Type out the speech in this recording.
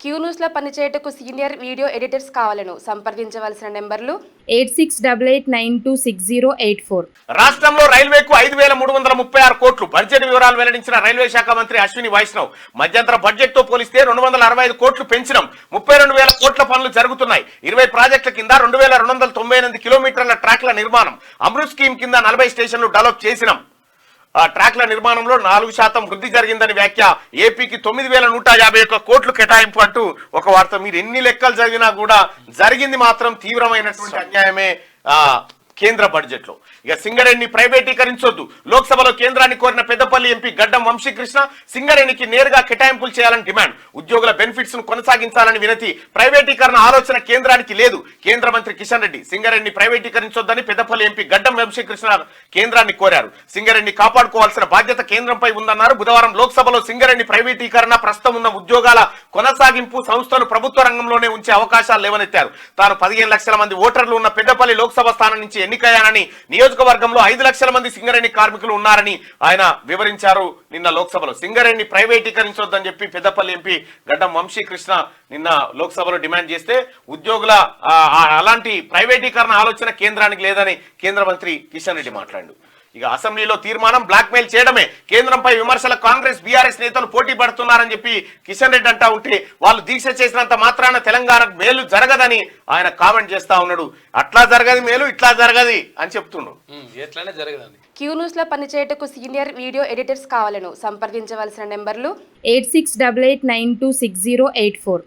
Queue న్యూస్లో పనిచేయటకు senior video editors కావాలను సంప్రదించవలసిన నెంబర్లు 8688926084. రాష్ట్రంలో రైల్వేకు 5,336 కోట్లు బడ్జెట్ వివరాలు వెల్లడించిన రైల్వే శాఖ మంత్రి అశ్విని వైష్ణవ్. మధ్యంతర బడ్జెట్ తో పోలిస్తే 265 కోట్లు పెంచినాం. 32,000 కోట్ల పనులు జరుగుతున్నాయి. 20 ప్రాజెక్టుల కింద 2,298 కిలోమీటర్ల ట్రాక్ల నిర్మాణం. అమృత్ స్కీమ్ కింద 40 స్టేషన్లు డెవలప్ చేసినాం. ట్రాక్ల నిర్మాణంలో 4% వృద్ధి జరిగిందని వ్యాఖ్య. ఏపీకి 9,151 కోట్లు కేటాయింపు అంటూ ఒక వార్త. మీరు ఎన్ని లెక్కలు జరిగినా కూడా జరిగింది మాత్రం తీవ్రమైనటువంటి అన్యాయమే కేంద్ర బడ్జెట్ లో. ఇక సింగరేణిని ప్రైవేటీకరించొద్దు. లోక్సభలో కేంద్రాన్ని కోరిన పెద్దపల్లి ఎంపీ గడ్డం వంశీకృష్ణ సింగరేణికి నేరుగా కేటాయింపులు చేయాలని డిమాండ్. ఉద్యోగుల బెనిఫిట్స్ ను కొనసాగించాలని వినతి. ప్రైవేటీకరణ ఆలోచన కేంద్రానికి లేదు. కేంద్ర మంత్రి కిషన్ రెడ్డి సింగరేణిని ప్రైవేటీకరించొద్దని పెద్దపల్లి ఎంపీ గడ్డం వంశీకృష్ణ కేంద్రాన్ని కోరారు. సింగరేణిని కాపాడుకోవాల్సిన బాధ్యత కేంద్రంపై ఉందన్నారు. బుధవారం లోక్సభలో సింగరేణి ప్రైవేటీకరణ, ప్రస్తుతం ఉన్న ఉద్యోగాల కొనసాగింపు, సంస్థను ప్రభుత్వ రంగంలోనే ఉంచే అవకాశాలు లేవనెత్తారు. తాను 15 లక్షల మంది ఓటర్లు ఉన్న పెద్దపల్లి లోక్సభ స్థానం నుంచి ఎన్నికయ్యానని, నియోజకవర్గంలో 5 లక్షల మంది సింగరేణి కార్మికులు ఉన్నారని ఆయన వివరించారు. నిన్న లోక్సభలో సింగరేణిని ప్రైవేటీకరించొద్దని చెప్పి పెద్దపల్లి ఎంపీ గడ్డం వంశీకృష్ణ నిన్న లోక్సభలో డిమాండ్ చేస్తే, ఉద్యోగుల అలాంటి ప్రైవేటీకరణ ఆలోచన కేంద్రానికి లేదని కేంద్ర మంత్రి కిషన్ రెడ్డి మాట్లాడారు. ఇక అసెంబ్లీలో తీర్మానం బ్లాక్మెయిల్ చేయడమే. కేంద్రంపై విమర్శల కాంగ్రెస్ బీఆర్ఎస్ నేతలు పోటీ పడుతున్నారని చెప్పి కిషన్ రెడ్డి అంటా ఉంటే, వాళ్ళు దీక్ష చేసినంత మాత్రాన తెలంగాణకు మేలు జరగదని ఆయన కామెంట్ చేస్తా ఉన్నాడు. అట్లా జరగదు మేలు, ఇట్లా జరగది అని చెప్తున్నాడు. ఎట్లానే జరగదండి. క్యూ న్యూస్లో పనిచేయటకు సీనియర్ వీడియో ఎడిటర్స్ కావాలను సంప్రదించవలసిన నెంబర్లు 8688926084.